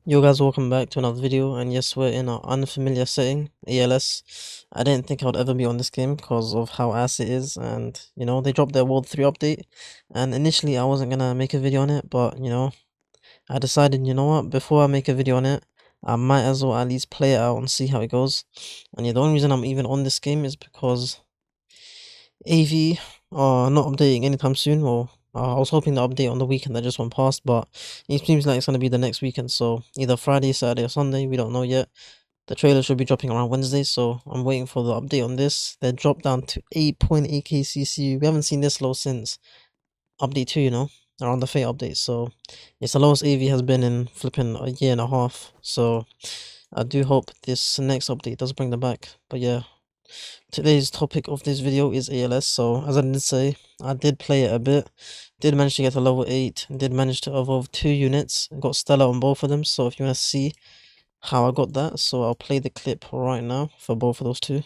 Yo guys, welcome back to another video, and yes, we're in an unfamiliar setting, ALS. I didn't think I would ever be on this game because of how ass it is, and they dropped their World 3 update, and initially I wasn't gonna make a video on it, but I decided, you know what, before I make a video on it, I might as well at least play it out and see how it goes. And yeah, the only reason I'm even on this game is because AV are not updating anytime soon. Well, I was hoping to update on the weekend that just went past, but it seems like it's going to be the next weekend. So either Friday, Saturday, or Sunday. We don't know yet. The trailer should be dropping around Wednesday, so I'm waiting for the update on this. They dropped down to 8.8k CCU. We haven't seen this low since update 2, around the Fate update. So it's the lowest AV has been in flipping a year and a half. So I do hope this next update does bring them back. But yeah, today's topic of this video is ALS. So as I did say, I did play it a bit, did manage to get to level 8, did manage to evolve 2 units, got Stella on both of them. So if you want to see how I got that, so I'll play the clip right now for both of those two.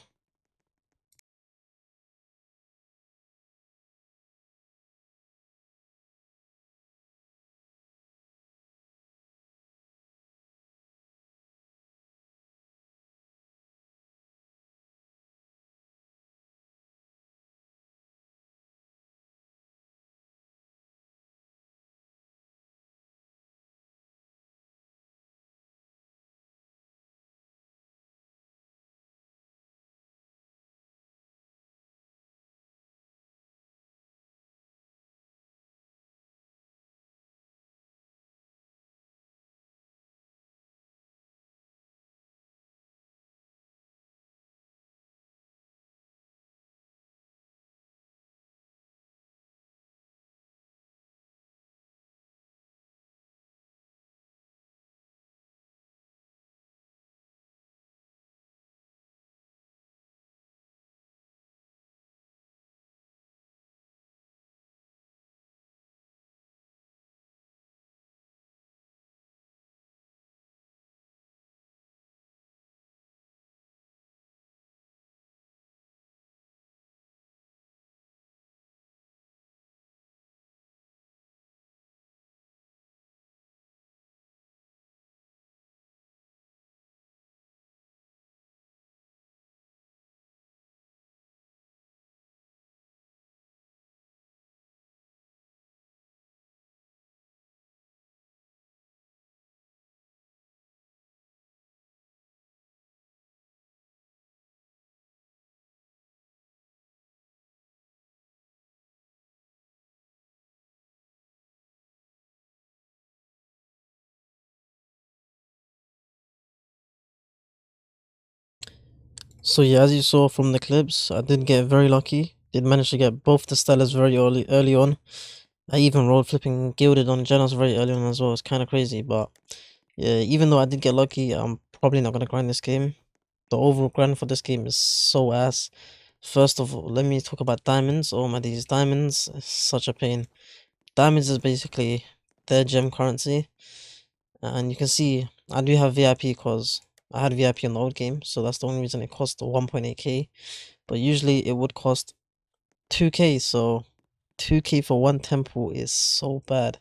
So yeah, as you saw from the clips, I did get very lucky. Did manage to get both the Stellas very early on. I even rolled flipping Gilded on Genos very early on as well. It's kind of crazy, but yeah, even though I did get lucky, I'm probably not gonna grind this game. The overall grind for this game is so ass. First of all, let me talk about diamonds. Oh my days, diamonds is such a pain. Diamonds is basically their gem currency, and you can see I do have VIP because I had VIP on the old game, so that's the only reason it cost 1.8k. But usually it would cost 2k, so 2k for one temple is so bad.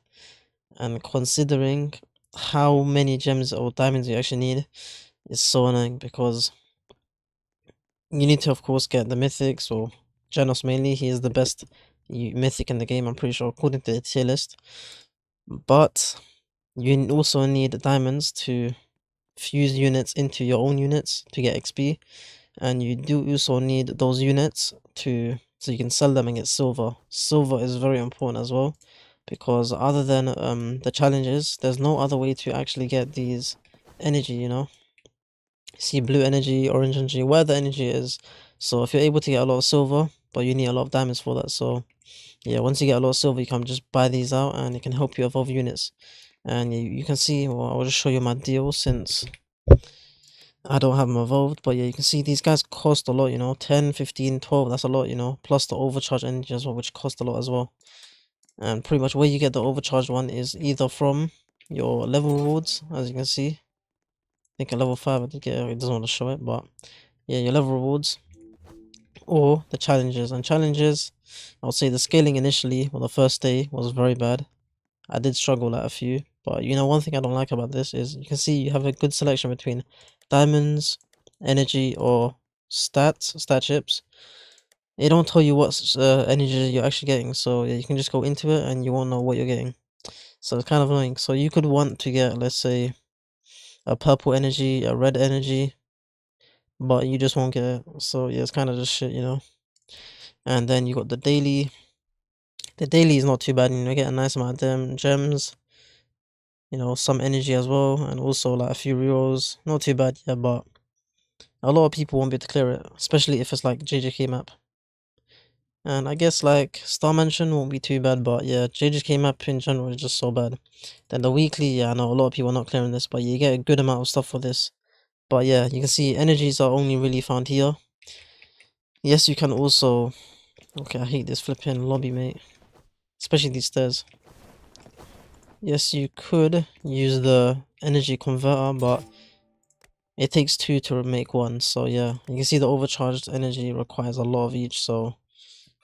And considering how many gems or diamonds you actually need, it's so annoying because you need to, of course, get the mythics or Genos mainly. He is the best mythic in the game, I'm pretty sure, according to the tier list. But you also need diamonds to fuse units into your own units to get XP. And you do also need those units so you can sell them and get silver. Silver is very important as well, because other than the challenges, there's no other way to actually get these energy, See blue energy, orange energy, where the energy is. So if you're able to get a lot of silver, but you need a lot of diamonds for that. So yeah, once you get a lot of silver, you can just buy these out and it can help you evolve units. And you can see, well, I'll just show you my deal since I don't have them evolved. But yeah, you can see these guys cost a lot, 10, 15, 12, that's a lot, plus the overcharge energy as well, which cost a lot as well. And pretty much where you get the overcharged one is either from your level rewards, as you can see. I think at level 5 I did get it doesn't want to show it, but yeah, your level rewards or the challenges. And challenges, I would say the scaling initially on the first day was very bad. I did struggle at a few, but you know, one thing I don't like about this is you can see you have a good selection between diamonds, energy, or stat chips. It don't tell you what energy you're actually getting, so yeah, you can just go into it and you won't know what you're getting. So it's kind of annoying. So you could want to get, let's say, a purple energy, a red energy, but you just won't get it. So yeah, it's kind of just shit, you know. And then you got the daily. The daily is not too bad, you know, get a nice amount of them gems, you know, some energy as well, and also like a few rerolls. Not too bad, yeah, but a lot of people won't be able to clear it, especially if it's like JJK map. And I guess like Star Mansion won't be too bad, but yeah, JJK map in general is just so bad. Then the weekly, yeah, I know a lot of people are not clearing this, but you get a good amount of stuff for this. But yeah, you can see energies are only really found here. Yes, you can also... Okay, I hate this flipping lobby, mate. Especially these stairs. Yes, you could use the energy converter, but it takes two to make one. So yeah, you can see the overcharged energy requires a lot of each. So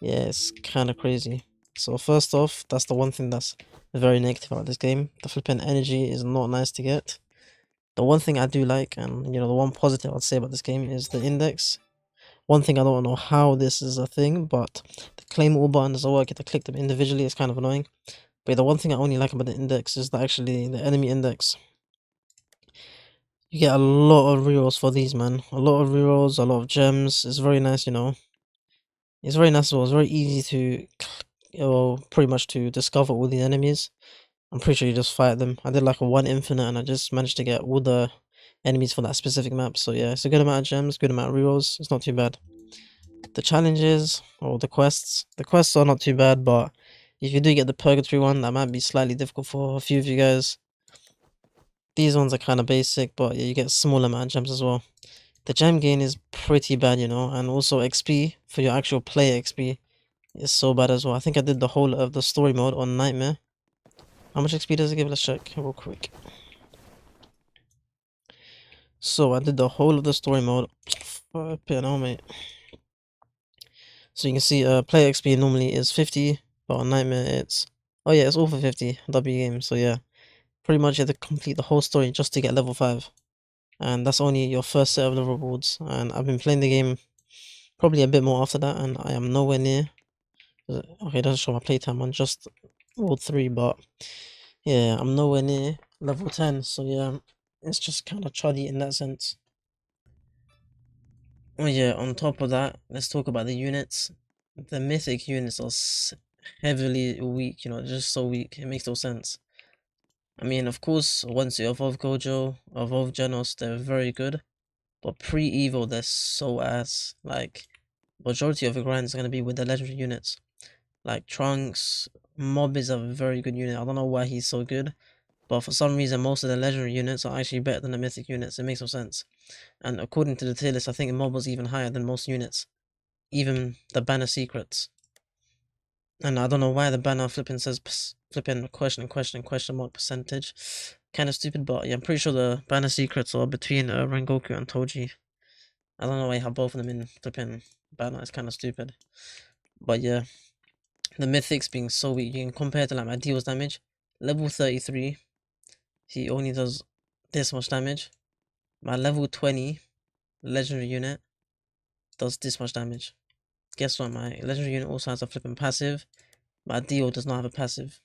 yeah, it's kind of crazy. So first off, that's the one thing that's very negative about this game. The flipping energy is not nice to get. The one thing I do like, and you know, the one positive I'd say about this game is the index. One thing I don't know how this is a thing, but the claim all buttons doesn't work. You have to click them individually. It's kind of annoying. But the one thing I only like about the index is that actually the enemy index. You get a lot of rerolls for these, man. A lot of rerolls, a lot of gems. It's very nice, you know. It's very nice as well. It's very easy to, well, pretty much to discover all the enemies. I'm pretty sure you just fight them. I did like a 1 infinite and I just managed to get all the enemies for that specific map. So yeah, it's a good amount of gems, good amount of rerolls. It's not too bad. The challenges, or the quests are not too bad, but if you do get the purgatory one, that might be slightly difficult for a few of you guys. These ones are kind of basic, but yeah, you get small amount of gems as well. The gem gain is pretty bad, you know, and also XP for your actual player XP is so bad as well. I think I did the whole of the story mode on Nightmare. How much XP does it give? Let's check real quick. So I did the whole of the story mode. Flippin' hell, mate. So you can see player XP normally is 50, but on Nightmare it's... Oh yeah, it's all for 50, W game, so yeah. Pretty much you have to complete the whole story just to get level 5. And that's only your first set of the rewards. And I've been playing the game probably a bit more after that, and I am nowhere near... Okay, it doesn't show my playtime on just World 3, but... Yeah, I'm nowhere near level 10, so yeah. It's just kind of chuddy in that sense. Oh yeah, on top of that, let's talk about the units. The mythic units are heavily weak, you know, just so weak. It makes no sense. I mean, of course, once you evolve Gojo, evolve Genos, they're very good. But pre-Evo, they're so ass. Like, majority of your grind is going to be with the legendary units. Like, Trunks, Mob is a very good unit. I don't know why he's so good. But for some reason, most of the legendary units are actually better than the mythic units. It makes no sense. And according to the tier list, I think Mob was even higher than most units. Even the banner secrets. And I don't know why the banner flipping says flipping question mark percentage. Kind of stupid, but yeah, I'm pretty sure the banner secrets are between Rengoku and Toji. I don't know why you have both of them in flipping banner. It's kind of stupid. But yeah, the mythics being so weak, you can compare to like my deals damage. Level 33, he only does this much damage. My level 20 legendary unit does this much damage. Guess what? My legendary unit also has a flipping passive. My Dio does not have a passive.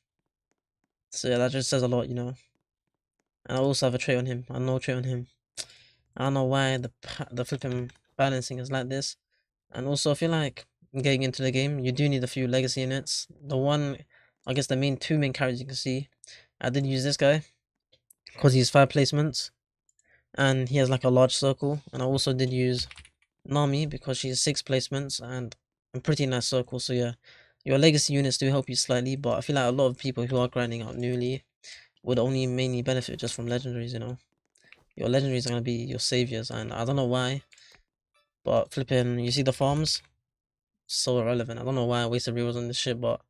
So yeah, that just says a lot, you know. And I also have a trait on him. I know trait on him. I don't know why the flipping balancing is like this. And also, I feel like getting into the game, you do need a few legacy units. The one, I guess the two main characters you can see, I did use this guy because he's 5 placements and he has like a large circle. And I also did use Nami because she's 6 placements and a pretty nice circle. So yeah, your legacy units do help you slightly, but I feel like a lot of people who are grinding out newly would only mainly benefit just from legendaries, you know. Your legendaries are gonna be your saviors, and I don't know why, but flipping, you see the farms, so irrelevant. I don't know why I wasted rerolls on this shit, but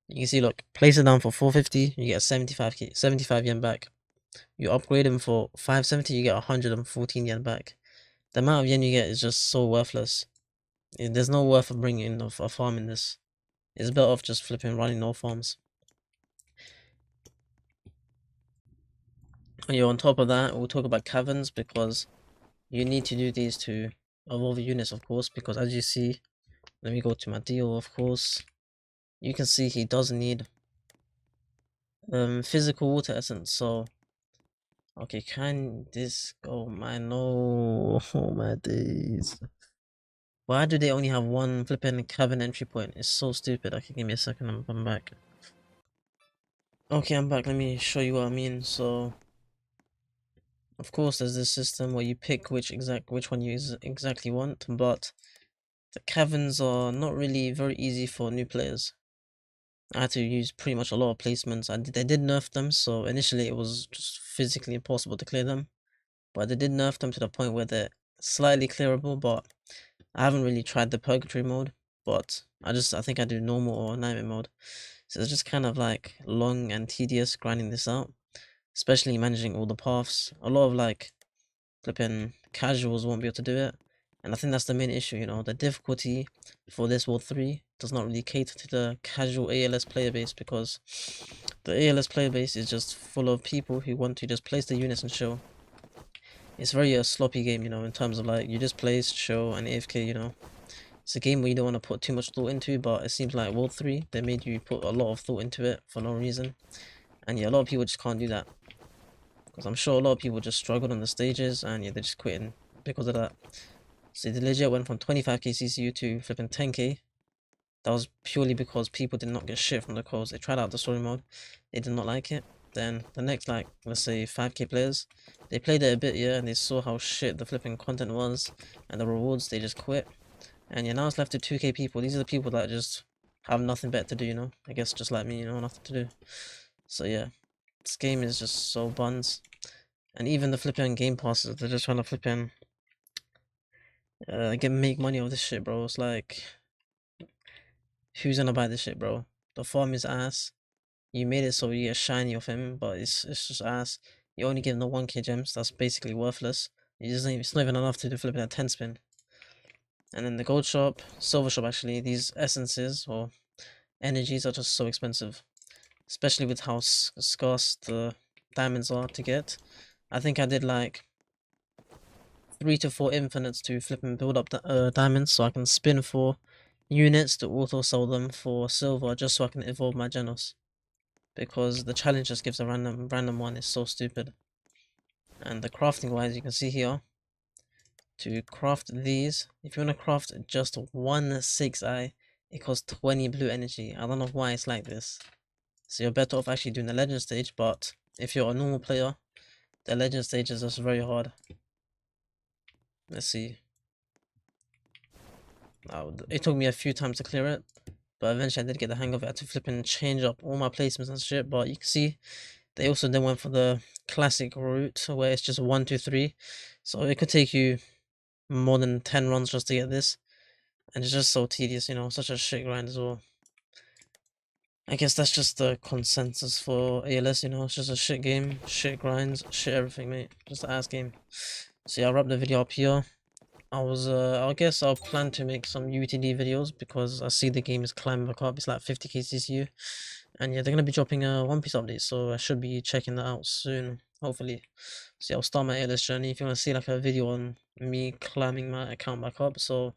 you can see, look, place it down for 450, you get 75 yen back. You upgrade them for 570, you get 114 yen back. The amount of yen you get is just so worthless. There's no worth of bringing of a farm in this. It's better off just flipping running no farms. Yeah, on top of that, we'll talk about caverns because you need to do these to evolve units, of course, because as you see, let me go to my deal, of course. You can see he does need physical water essence, so okay, can this go? My no, oh my days. Why do they only have one flipping cavern entry point? It's so stupid. Okay, give me a second, I'm back. Okay, I'm back. Let me show you what I mean. So, of course, there's this system where you pick which one you exactly want, but the caverns are not really very easy for new players. I had to use pretty much a lot of placements. They did nerf them, so initially it was just physically impossible to clear them. But they did nerf them to the point where they're slightly clearable, but I haven't really tried the purgatory mode, but I think I do normal or nightmare mode. So it's just kind of like long and tedious grinding this out, especially managing all the paths. A lot of like flipping casuals won't be able to do it. And I think that's the main issue, you know, the difficulty for this World 3 does not really cater to the casual ALS player base because the ALS player base is just full of people who want to just place the units and show. It's very a sloppy game, you know, in terms of like you just place, show, and AFK, you know. It's a game where you don't want to put too much thought into, but it seems like World 3, they made you put a lot of thought into it for no reason. And yeah, a lot of people just can't do that. Because I'm sure a lot of people just struggled on the stages and yeah, they're just quitting because of that. So they legit went from 25k CCU to flipping 10k. That was purely because people did not get shit from the codes. They tried out the story mode, they did not like it. Then the next, like, let's say 5k players, they played it a bit, yeah, and they saw how shit the flipping content was and the rewards, they just quit. And yeah, now it's left to 2k people. These are the people that just have nothing better to do, you know? I guess just like me, you know, nothing to do. So yeah, this game is just so buns. And even the flipping game passes, they're just trying to flipping make money off this shit, bro. It's like, who's gonna buy this shit, bro? The farm is ass. You made it so you get shiny off him, but it's just ass. You only give him the 1k gems, that's basically worthless. It's not even enough to do flipping a 10 spin. And then the gold shop, silver shop actually, these essences or energies are just so expensive. Especially with how scarce the diamonds are to get. I think I did like 3 to 4 infinites to flip and build up the diamonds so I can spin for units to auto sell them for silver just so I can evolve my Genos. Because the challenge just gives a random one, is so stupid. And the crafting wise, you can see here, to craft these, if you want to craft just one 6i, it costs 20 blue energy. I don't know why it's like this. So you're better off actually doing the legend stage, but if you're a normal player, the legend stage is just very hard. Let's see. It took me a few times to clear it, but eventually I did get the hang of it. I had to flip and change up all my placements and shit, but you can see they also then went for the classic route where it's just 1, 2, 3. So it could take you more than 10 runs just to get this. And it's just so tedious, you know, such a shit grind as well. I guess that's just the consensus for ALS, you know, it's just a shit game, shit grinds, shit everything, mate. Just an ass game. So yeah, I'll wrap the video up here. I guess I'll plan to make some UTD videos because I see the game is climbing back up. It's like 50k CCU. And yeah, they're gonna be dropping a One Piece update, so I should be checking that out soon, hopefully. So yeah, I'll start my ALS journey. If you want to see like a video on me climbing my account back up, so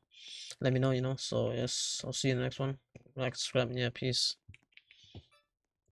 let me know, you know. So yes, I'll see you in the next one. Like, subscribe, and yeah, peace.